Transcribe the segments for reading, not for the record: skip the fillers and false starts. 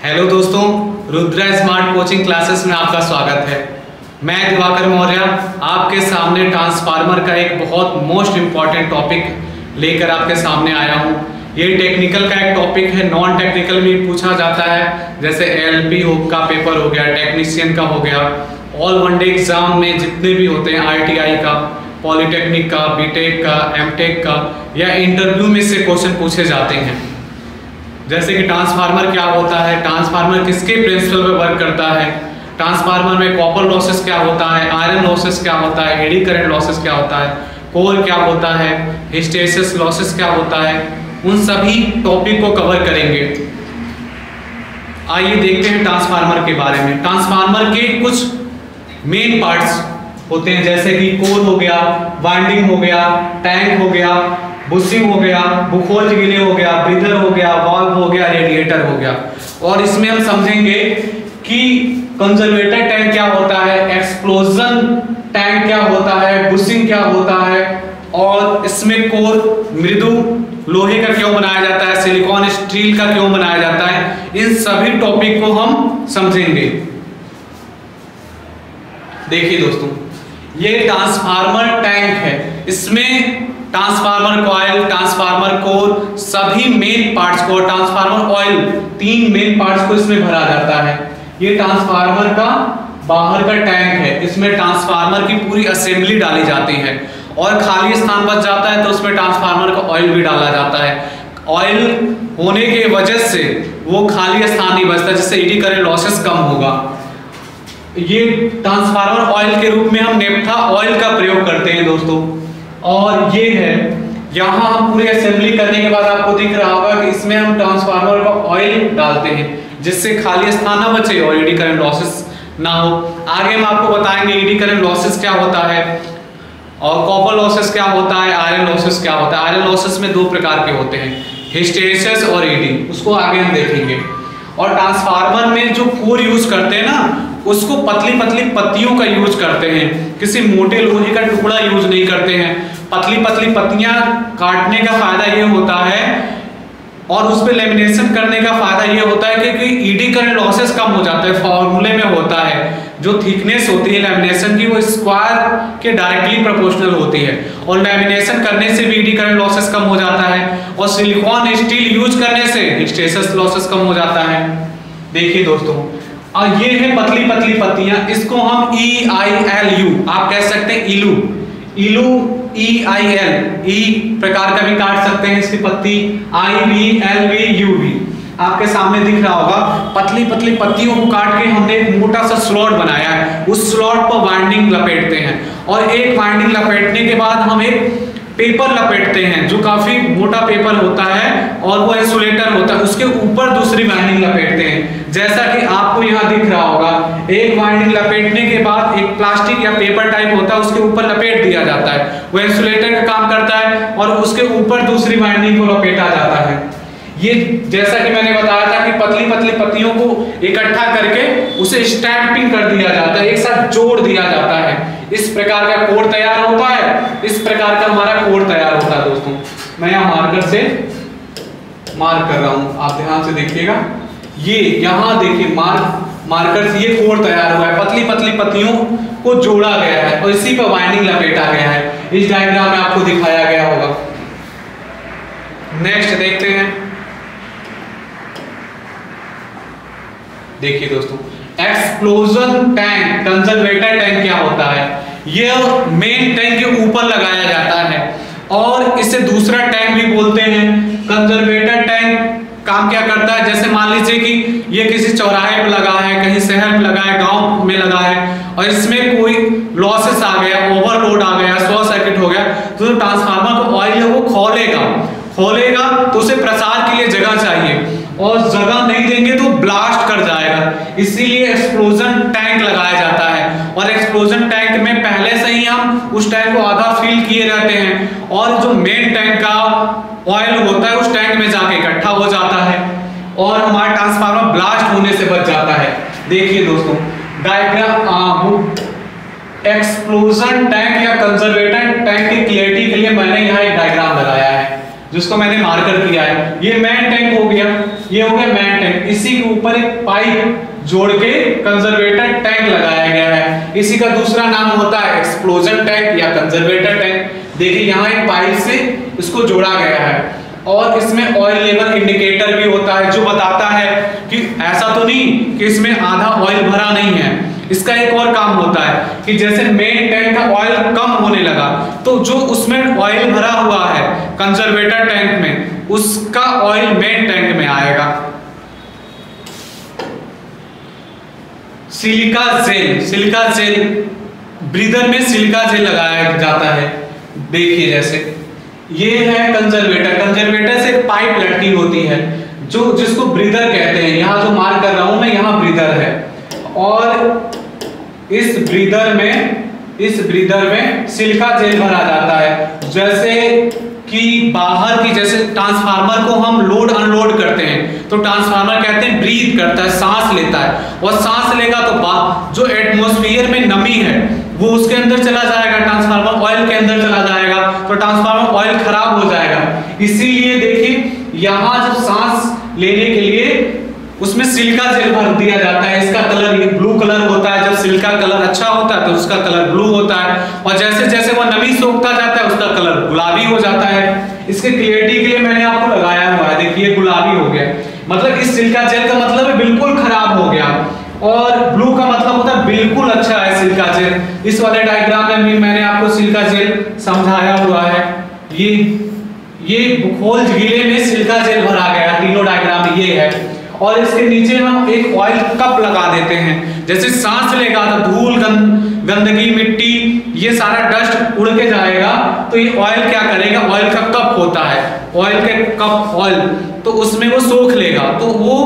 Hello दोस्तों, Rudra smart coaching classes में आपका स्वागत है। मैं दिवाकर मौर्य आपके सामने ट्रांसफार्मर का एक बहुत मोस्ट इम्पॉर्टेंट टॉपिक लेकर आपके सामने आया हूँ। ये टेक्निकल का एक टॉपिक है, नॉन टेक्निकल में पूछा जाता है, जैसे एलपी का पेपर हो गया, टेक्नीशियन का हो गया, ऑल वन डे एग्जाम में जितने भी होते हैं, आईटीआई का, पॉलिटेक्निक का, बीटेक का, एमटेक का, या इंटरव्यू में से क्वेश्चन पूछे जाते हैं। जैसे कि ट्रांसफार्मर क्या होता है, ट्रांसफार्मर किसके प्रिंसिपल पे वर्क करता है, ट्रांसफार्मर में कॉपर लॉसेस क्या होता है, आयरन लॉसेस क्या होता है, एडी करंट लॉसेस क्या होता है, कोर क्या होता है, हिस्टेरिसिस लॉसेस क्या होता है, उन सभी टॉपिक को कवर करेंगे। आइए देखते हैं ट्रांसफार्मर के बारे में। ट्रांसफार्मर के कुछ मेन पार्ट्स होते हैं, जैसे कि कोर हो गया, वाइंडिंग हो गया, टैंक हो गया, बुशिंग हो गया, बुखोज गिले हो गया, ब्रीदर हो गया, वाल्व हो गया, रेडिएटर हो गया। और इसमें हम समझेंगे कि कंजर्वेटर टैंक क्या होता है, एक्सप्लोजन टैंक क्या होता है, बुशिंग क्या होता है, और इसमें कोर मृदु लोहे का क्यों बनाया जाता है, सिलिकॉन स्टील का क्यों बनाया जाता है, इन सभी टॉपिक को हम समझेंगे। देखिए दोस्तों, ये ट्रांसफार्मर टैंक है, इसमें ट्रांसफार्मर कॉइल, ट्रांसफार्मर कोर, सभी मेन पार्ट्स को, ट्रांसफार्मर ऑयल, तीन मेन पार्ट्स को इसमें भरा जाता है। ये ट्रांसफार्मर का बाहर का टैंक है, इसमें ट्रांसफार्मर की पूरी असेंबली डाली जाती है, और खाली स्थान बच जाता है तो उसमें ट्रांसफार्मर का ऑयल भी डाला जाता है। ऑयल होने के वजह से वो खाली स्थान नहीं बचता, जिससे एडी करंट लॉसेस कम होगा। ये ट्रांसफार्मर ऑयल के रूप में हम नेफ्था ऑयल का प्रयोग करते हैं दोस्तों। और ये है, यहाँ हम पूरी असेंबली करने के बाद आपको दिख रहा होगा कि इसमें हम ट्रांसफार्मर का ऑयल डालते हैं, जिससे खाली स्थान ना बचे और एडी करंट लॉसेस ना हो। आगे हम आपको बताएंगे एडी करंट लॉसेस क्या होता है, और कॉपर लॉसेस क्या होता है, आयरन लॉसेस क्या होता है। आयरन लॉसेस में दो प्रकार के होते हैं, हिस्टेरिसिस और एडी, उसको आगे हम देखेंगे। और ट्रांसफार्मर में जो कोर यूज करते हैं ना, उसको पतली पतली पत्तियों का यूज करते हैं, किसी मोटे लोहे का टुकड़ा यूज नहीं करते हैं। पतली पतली पत्तियां काटने का फायदा ये होता है, और उस पे लेमिनेशन करने का फायदा ये होता है कि ईडी करंट लॉसेस कम हो जाता है। फॉर्मूले में होता है, जो थिकनेस होती है लेमिनेशन की, वो स्क्वायर के डायरेक्टली प्रोपोर्शनल होती है, और लेमिनेशन करने से भी ईडी करंट लॉसेस कम हो जाता है, और सिलिकॉन स्टील यूज करने से हिस्टेरिसिस लॉसेस कम हो जाता है। देखिए दोस्तों, और ये है पतली पतली पत्तियां, इसको हम EILU आप कह सकते हैं, इलू EIL, ई प्रकार का भी काट सकते हैं इसकी पत्ती, IVLV भी आपके सामने दिख रहा होगा। पतली पतली पत्तियों को काट के हमने एक मोटा सा स्लॉट बनाया है, उस स्लॉट पर वाइंडिंग लपेटते हैं, और एक वाइंडिंग लपेटने के बाद हम एक पेपर लपेटते हैं, जो काफी मोटा पेपर होता है और वो इंसुलेटर होता है, उसके ऊपर दूसरी वाइंडिंग लपेटते हैं। जैसा कि आपको यहाँ दिख रहा होगा, एक वाइंडिंग लपेटने के बाद एक प्लास्टिक या पेपर टाइप होता है, उसके ऊपर लपेट दिया जाता है, वो इंसुलेटर का काम करता है, और उसके ऊपर दूसरी वाइंडिंग को लपेटा जाता है। ये जैसा कि मैंने बताया था कि पतली पतली पत्तियों को इकट्ठा करके उसे स्टैंपिंग कर दिया जाता है, एक साथ जोड़ दिया जाता है, इस प्रकार का कोर तैयार होता है। इस प्रकार का हमारा कोर तैयार होता है दोस्तों। मैं यहाँ मार्कर से मार्क कर रहा हूँ, आप ध्यान से देखिएगा। ये यहाँ देखिए मार्कर से ये कोर तैयार हुआ है, पतली पतली पत्तियों को जोड़ा गया है, और इसी पर वाइंडिंग लपेटा गया है। इस डायग्राम में आपको दिखाया गया होगा। नेक्स्ट देखते हैं। देखिए दोस्तों, एक्सप्लोजन टैंक, कंजर्वेटर टैंक क्या होता है, यह मेन टैंक के ऊपर लगाया जाता है, और इसे दूसरा टैंक भी बोलते हैं। कंजर्वेटर टैंक काम क्या करता है, जैसे मान लीजिए कि ये किसी चौराहे पे लगा है, कहीं शहर में लगा है, गांव में लगा है, और इसमें कोई लॉसेस आ गया, ओवरलोड आ गया, शॉर्ट सर्किट हो गया, तो ट्रांसफार्मर का ऑयल है वो खोलेगा तो उसे प्रसार के लिए जगह चाहिए, और जगह नहीं देंगे तो ब्लास्ट कर जाएगा। इसीलिए एक्सप्लोजन टैंक लगाया जाता है, और एक्सप्लोजन टैंक में पहले से ही हम उस टैंक को आधा फिल किए रहते हैं, और जो मेन टैंक का ऑयल होता है उस टैंक में जाके इकट्ठा हो जाता है, और हमारा ट्रांसफार्मर ब्लास्ट होने से बच जाता है। देखिए दोस्तों, डायग्राम एक्सप्लोजन टैंक या कंजर्वेटर टैंक की क्लियरिटी के लिए मैंने यहाँ एक डायग्राम लगाया है, जिसको मैंने मार्कर किया है। ये मेन टैंक हो गया, ये हो गया मेन टैंक। इसी के ऊपर एक पाइप जोड़ के कंजर्वेटर टैंक लगाया गया है। इसी का दूसरा नाम होता है एक्सप्लोजन टैंक या कंजर्वेटर टैंक। देखिए यहाँ एक पाइप से इसको जोड़ा गया है और इसमें ऑयल लेवल इंडिकेटर भी होता है जो बताता है कि ऐसा तो नहीं कि इसमें आधा ऑयल भरा नहीं है। इसका एक और काम होता है कि जैसे मेन टैंक का ऑयल कम होने लगा तो जो उसमें ऑयल भरा हुआ है कंजर्वेटर टैंक में, उसका ऑयल मेन टैंक में आएगा। Silica gel, silica gel breather में सिलिका जेल लगाया जाता है। देखिए जैसे ये है कंजर्वेटर, कंजर्वेटर से पाइप लटकी होती है जो जिसको ब्रीदर कहते हैं। यहाँ जो मार्क कर रहा हूं मैं, यहाँ ब्रीदर है और इस ब्रीदर में सिलिका जेल भरा जाता है। जैसे कि बाहर की जैसे ट्रांसफार्मर को हम लोड अनलोड करते हैं तो ट्रांसफार्मर कहते हैं ब्रीथ करता है, सांस लेता है और सांस लेगा तो जो एटमॉस्फेयर में नमी है वो उसके अंदर चला जाएगा, ट्रांसफार्मर ऑयल के अंदर चला जाएगा तो ट्रांसफार्मर ऑयल खराब हो जाएगा। इसीलिए देखिए यहाँ जब सांस लेने के लिए उसमें सिलिका जेल भर दिया जाता है। इसका कलर ये ब्लू कलर होता है। जब सिलिका कलर अच्छा होता है तो उसका कलर ब्लू होता है और जैसे जैसे वो नमी सोखता जाता है उसका कलर गुलाबी हो जाता है। इसके क्लियरिटी के लिए मैंने आपको लगाया हुआ है, देखिए गुलाबी हो गया, मतलब इस सिलिका जेल का मतलब है बिल्कुल खराब हो गया और ब्लू का मतलब होता है बिल्कुल अच्छा है सिलिका जेल। इस वाले डायग्राम में भी मैंने आपको सिलिका जेल समझाया हुआ है। ये बुखोल झीले में सिलिका जेल भरा गया, तीनों डायग्राम ये है और इसके नीचे हम एक ऑयल कप लगा देते हैं। जैसे सांस लेगा तो धूल गंदगी मिट्टी ये सारा डस्ट उड़ के जाएगा तो ये ऑयल क्या करेगा, ऑयल का कप होता है, ऑयल के कप ऑयल, तो उसमें वो सोख लेगा तो वो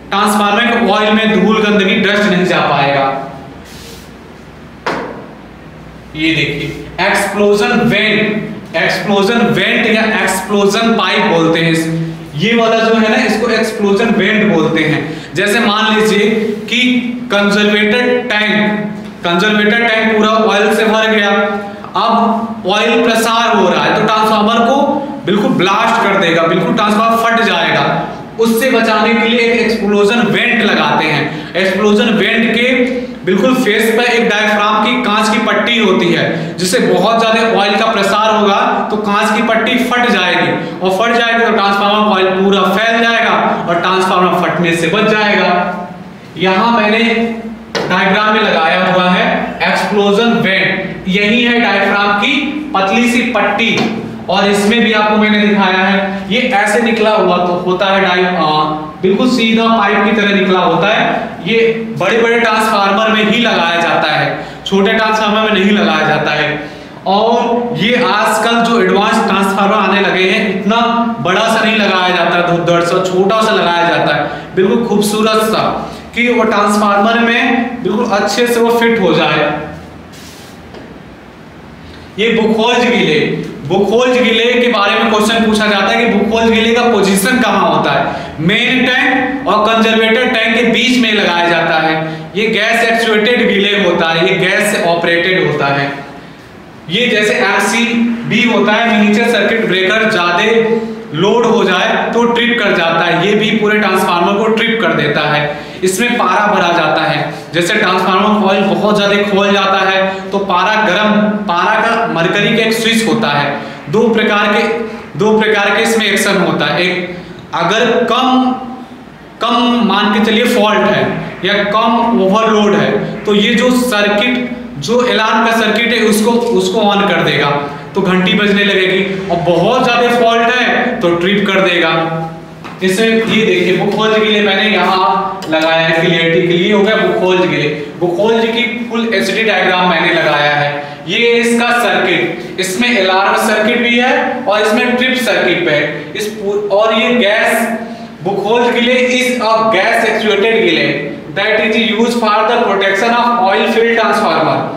ट्रांसफार्मर के ऑयल में धूल गंदगी डस्ट नहीं जा पाएगा। ये देखिए एक्सप्लोजन वेंट, एक्सप्लोजन वेंट या एक्सप्लोजन पाइप बोलते हैं। ये वाला जो है ना इसको एक्सप्लोजन वेंट बोलते हैं। जैसे मान लीजिए कि कंजर्वेटर टैंक पूरा ऑयल से भर गया, अब ऑयल प्रसार हो रहा है तो ट्रांसफार्मर को बिल्कुल ब्लास्ट कर देगा, बिल्कुल ट्रांसफार्मर फट जाएगा। उससे बचाने के लिए एक एक्सप्लोजन वेंट लगाते हैं। एक्सप्लोजन वेंट के बिल्कुल फेस पर एक डायफ्राम की कांच की पट्टी होती है, जिससे बहुत ज्यादा ऑयल का प्रसार होगा तो कांच की पट्टी फट जाएगी और फट जाएगी तो ट्रांसफार्मर ऑयल पूरा फैल जाएगा और ट्रांसफार्मर फटने से बच जाएगा। यहां मैंने डायग्राम में लगाया हुआ है एक्सप्लोजन वेंट, यही है डायफ्राम की पतली सी पट्टी और इसमें भी आपको मैंने दिखाया है। ये ऐसे निकला हुआ तो होता है बिल्कुल सीधा पाइप की तरह निकला होता है। ये बड़े बड़े ट्रांसफार्मर में ही लगाया जाता है, छोटे ट्रांसफार्मर में नहीं लगाया जाता है। और ये आजकल जो एडवांस ट्रांसफार्मर आने लगे हैं इतना बड़ा सा नहीं लगाया जाता है, धुरधड़ सा छोटा सा लगाया जाता है, बिल्कुल खूबसूरत सा कि वो ट्रांसफार्मर में बिल्कुल अच्छे से वो फिट हो जाए। ये बुखोल्ज गिले के बारे में क्वेश्चन पूछा जाता है कि बुखोल्ज गिले का पोजीशन कहाँ होता है। मेन टैंक और कंजर्वेटर टैंक के बीच में लगाया जाता है। ये गैस एक्चुएटेड गिले होता है, ये गैस से ऑपरेटेड होता है। ये जैसे एमसीबी होता है, मिनीचर सर्किट ब्रेकर ज्यादा लोड हो जाए तो ट्रिप कर जाता है, ये भी पूरे ट्रांसफार्मर को ट्रिप कर देता है। इसमें पारा भरा जाता है, जैसे ट्रांसफार्मर ऑयल बहुत ज्यादा खोल जाता है तो पारा का मरकरी का एक स्विच होता है। दो प्रकार के इसमें एक्शन होता है। एक अगर कम मान के चलिए फॉल्ट है या कम ओवरलोड है तो ये जो अलार्म का सर्किट है उसको ऑन कर देगा तो घंटी बजने लगेगी, और बहुत ज्यादा फॉल्ट है तो ट्रिप कर देगा। इसमें ये देखिए बुखोल्ज गिले मैंने यहाँ लगाया है क्लियरिटी के लिए, हो गया बुखोल्ज गिले। बुखोल्ज की फुल एचडी डायग्राम मैंने लगाया है। ये इसका सर्किट, इसमें अलार्म सर्किट भी है और इसमें ट्रिप सर्किट भी है। और ये गैस बुखोल्ज गिले इज अ गैस एक्चुएटेड गिले that is used for the protection of oil field transformer.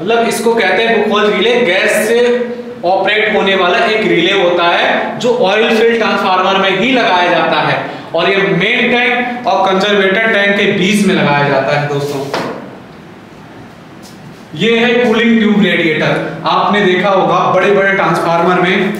मतलब इसको कहते हैं बुखोल्ज गिले, गैस से ऑपरेट होने वाला एक रिले होता है जो ऑयल फील्ड ट्रांसफार्मर में ही लगाया जाता है और ये मेन टैंक और कंजर्वेटर टैंक के बीच में लगाया जाता है। दोस्तों ये है कूलिंग ट्यूब रेडिएटर। आपने देखा होगा बड़े बड़े ट्रांसफार्मर में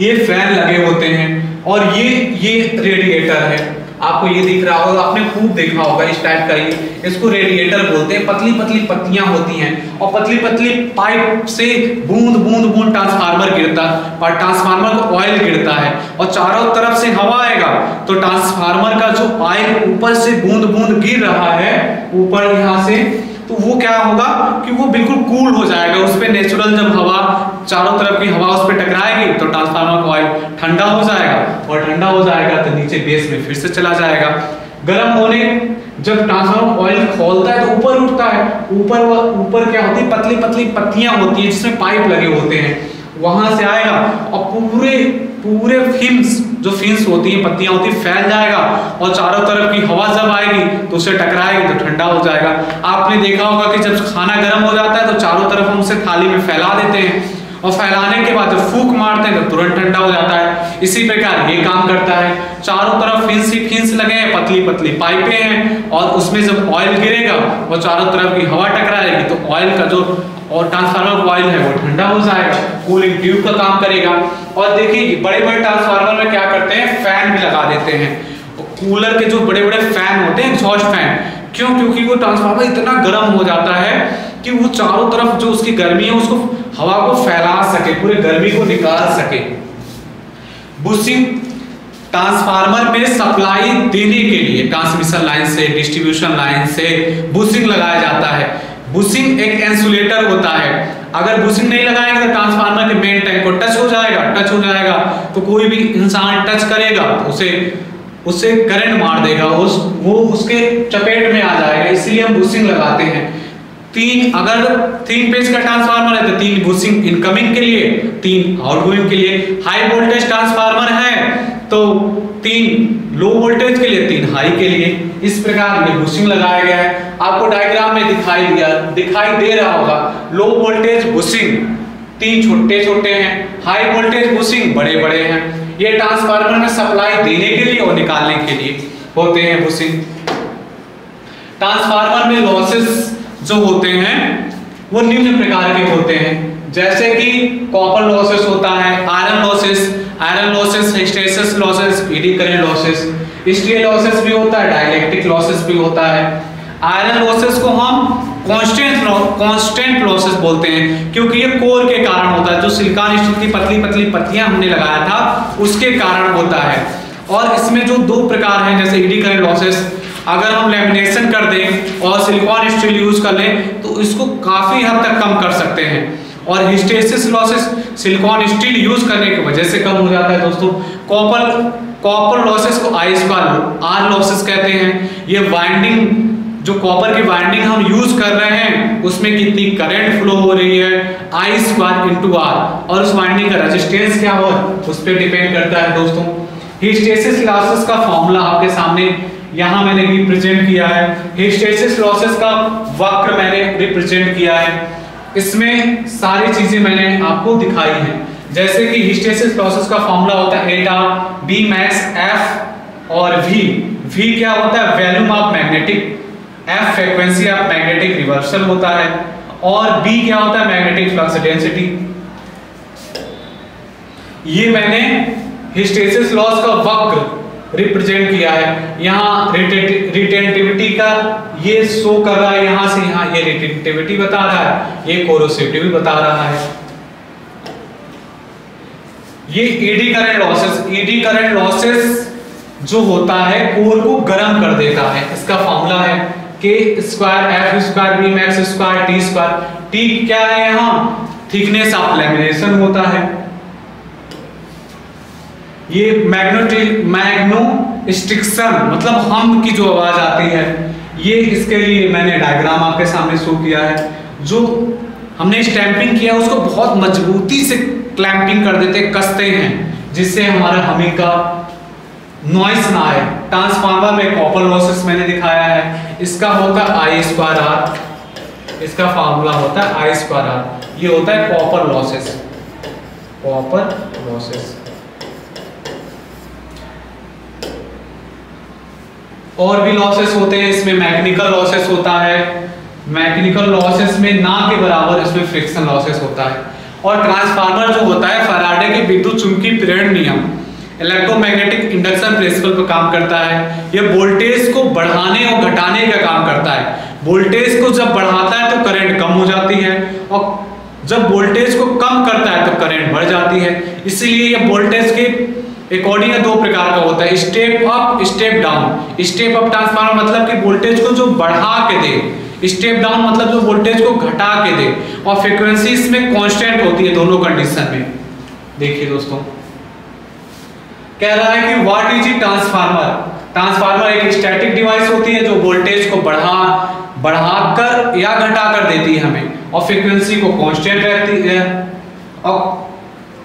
ये फैन लगे होते हैं और ये रेडिएटर है, आपको ये दिख रहा होगा, आपने खूब देखा होगा इस टाइप का ही, इसको रेडिएटर बोलते हैं। पतली पतली पत्तियां होती हैं और पतली पतली पाइप से बूंद बूंद बूंद ट्रांसफार्मर गिरता और ट्रांसफार्मर को ऑयल गिरता है और चारों तरफ से हवा आएगा तो ट्रांसफार्मर का जो ऑयल ऊपर से बूंद बूंद गिर रहा है ऊपर यहाँ से, तो वो क्या होगा कि वो बिल्कुल कूल हो जाएगा। उस पे नेचुरल जब हवा चारों तरफ की हवा उस पे टकराएगी तो ट्रांसफार्मर का ऑयल ठंडा हो जाएगा और ठंडा हो जाएगा तो नीचे बेस में फिर से चला जाएगा। गर्म होने जब ट्रांसफार्मर ऑयल खोलता है तो ऊपर उठता है, ऊपर क्या होती है, पतली पतली पत्तियां होती है जिसमें पाइप लगे होते हैं, वहां से आएगा और पूरे फिन्स, जो फिन्स होती हैं पत्तियां होती है, फैल जाएगा और चारों तरफ की हवा जब आएगी तो उसे टकराएगी तो ठंडा हो जाएगा। आपने देखा होगा कि जब खाना गर्म हो जाता है तो चारों तरफ हम उसे थाली में फैला देते हैं और फैलाने के बाद जब फूंक मारते हैं तो तुरंत ठंडा हो जाता है। इसी प्रकार ये काम करता है, चारों तरफ फिन्स लगे हैं, पतली पतली पाइपें हैं और उसमें जब ऑयल गिरेगा और चारों तरफ की हवा टकराएगी तो ऑयल का जो और ट्रांसफार्मर का ऑयल है वो ठंडा हो जाएगा, कूलिंग ट्यूब का काम करेगा। और देखिए बड़े बड़े ट्रांसफार्मर में क्या करते हैं, फैन भी लगा देते हैं। कूलर के जो बड़े बड़े फैन होते हैं, एग्जॉस्ट फैन, क्यों? क्योंकि वो ट्रांसफार्मर इतना गर्म हो जाता है कि वो चारों तरफ जो उसकी गर्मी है उसको हवा को फैला सके, पूरे गर्मी को निकाल सके। बुशिंग ट्रांसफार्मर में सप्लाई देने के लिए ट्रांसमिशन लाइन से, डिस्ट्रीब्यूशन लाइन से बुशिंग लगाया जाता है। बुशिंग एक इंसुलेटर होता है, अगर बुशिंग नहीं लगाएंगे तो ट्रांसफार्मर के मेन टैंक को टच हो जाएगा तो कोई भी इंसान टच करेगा तो उसे करंट मार देगा, वो उसके चपेट में आ जाएगा, इसलिए हम बुशिंग लगाते हैं। अगर 3 पेज का ट्रांसफार्मर है तो 3 बुशिंग इनकमिंग के लिए, 3 आउटगोइंग के लिए। हाई वोल्टेज ट्रांसफार्मर है तो 3 लो वोल्टेज के लिए, 3 हाई के लिए। इस प्रकार ये बुशिंग लगाया गया है। आपको डायग्राम में दिखाई दे रहा होगा, लो वोल्टेज बुशिंग 3 छोटे छोटे हैं, हाई वोल्टेज बुशिंग बड़े बड़े हैं। ये ट्रांसफार्मर में सप्लाई देने के लिए और निकालने के लिए होते हैं बुशिंग। ट्रांसफार्मर में लॉसेस जो होते हैं वो निम्न प्रकार के होते हैं, जैसे कि कॉपर लॉसेस होता है, iron losses, hysteresis losses, eddy current losses, historic losses भी होता है, डाइलेक्ट्रिक लॉसेस भी होता है। आयरन लॉसेस को हम कांस्टेंट लॉसेस बोलते हैं क्योंकि ये कोर के कारण होता है, जो सिलिकॉन स्टील की पतली पतली पत्तियां हमने लगाया था उसके कारण होता है। और इसमें जो 2 प्रकार हैं, जैसे एडी करंट लॉसेस, अगर हम लेमिनेशन कर दें और सिलिकॉन स्टील यूज कर लें तो इसको काफी हद तक कम कर सकते हैं। और hysteresis losses silicon steel use करने की वजह से कम हो जाता है। दोस्तों कॉपर लॉसेस को आर लॉसेस कहते हैं। ये वाइंडिंग, जो कॉपर की वाइंडिंग हम यूज कर रहे हैं उसमें कितनी करंट फ्लो हो रही है, I² × R, और उस वाइंडिंग का रेजिस्टेंस क्या हो उस पर डिपेंड करता है। दोस्तों हिस्टेरेसिस लॉसेस का फॉर्मूला आपके सामने यहां मैंने रिप्रेजेंट किया है। हिस्टेरेसिस लॉसेस का वक्र मैंने रिप्रेजेंट किया है, इसमें सारी चीजें मैंने आपको दिखाई हैं। जैसे कि हिस्टेरेसिस लॉसेस का फॉर्मूला होता है एटा बी मैक्स एफ और वी क्या होता है, volume of magnetic, F frequency of magnetic reversal होता है और बी क्या होता है, मैग्नेटिक फ्लक्स डेंसिटी। ये मैंने हिस्टेरेसिस लॉस का वक्र रिप्रेजेंट किया है। यहाँ रिटेंटिविटी का ये शो कर रहा है, यहां से यहां ये रिटेंटिविटी बता रहा है, ये कोरोसिविटी भी बता रहा है। ये एडी करंट लॉसेस जो होता है कोर को गर्म कर देता है। इसका फॉर्मूला है K² F² B max² T²। T क्या है, यहाँ थिकनेस ऑफ लैमिनेशन होता है। ये मैग्नो स्ट्रिक्शन मतलब हम की जो आवाज आती है, ये इसके लिए मैंने डायग्राम आपके सामने शो किया है। जो हमने स्टैंपिंग किया उसको बहुत मजबूती से क्लैंपिंग कर देते, कसते हैं, जिससे हमारा हमिंग का नॉइस ना आए। ट्रांसफार्मर में कॉपर लॉसेस मैंने दिखाया है, इसका होता है I²R, इसका फार्मूला होता है I²R। ये होता है कॉपर लॉसेस। और भी लॉसेस होते हैं, इसमें मैकेनिकल लॉसेस होता है। मैकेनिकल लॉसेस में ना के बराबर इसमें फ्रिक्शन लॉसेस होता है। और ट्रांसफार्मर जो होता है फैराडे के विद्युत चुंबकीय प्रेरण नियम, इलेक्ट्रोमैग्नेटिक इंडक्शन प्रिंसिपल पर काम करता है। यह वोल्टेज को बढ़ाने और घटाने का काम करता है। वोल्टेज को जब बढ़ाता है तो करंट कम हो जाती है और जब वोल्टेज को कम करता है तो करंट बढ़ जाती है। इसलिए यह वोल्टेज के अकॉर्डिंग दो प्रकार का होता है, step up step down. Step up transformer मतलब कि वोल्टेज को जो बढ़ा के दे, स्टेप डाउन मतलब जो वोल्टेज को घटा के दे, और फ्रीक्वेंसी इसमें कांस्टेंट होती है दोनों कंडीशन में। देखिए दोस्तों, कह रहा है कि what is a transformer. Transformer एक स्टैटिक डिवाइस होती है जो वोल्टेज को बढ़ाकर या घटाकर देती है हमें, और फ्रीक्वेंसी को कांस्टेंट रहती है। और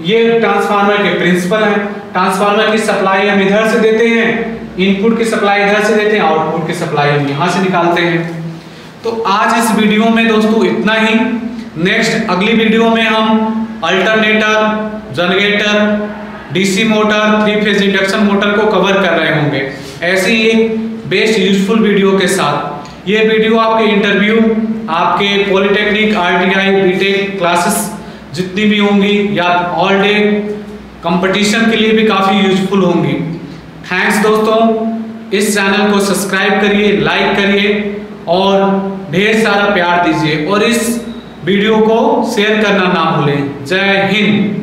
ये ट्रांसफार्मर के प्रिंसिपल है। ट्रांसफार्मर की सप्लाई हम इधर से देते हैं, इनपुट की सप्लाई इधर से देते हैं, आउटपुट की सप्लाई हम यहां से निकालते हैं। तो आज इस वीडियो में दोस्तों इतना ही। नेक्स्ट अगली वीडियो में हम alternator, generator, DC motor, 3 phase induction motor को कवर कर रहे होंगे, ऐसे ही एक बेस्ट यूजफुल वीडियो के साथ। ये वीडियो आपके इंटरव्यू, आपके पॉलिटेक्निक, आईटीआई, बीटेक क्लासेस जितनी भी होंगी या ऑल डे कंपटीशन के लिए भी काफ़ी यूजफुल होंगी। थैंक्स दोस्तों, इस चैनल को सब्सक्राइब करिए, लाइक करिए और ढेर सारा प्यार दीजिए, और इस वीडियो को शेयर करना ना भूलें। जय हिंद।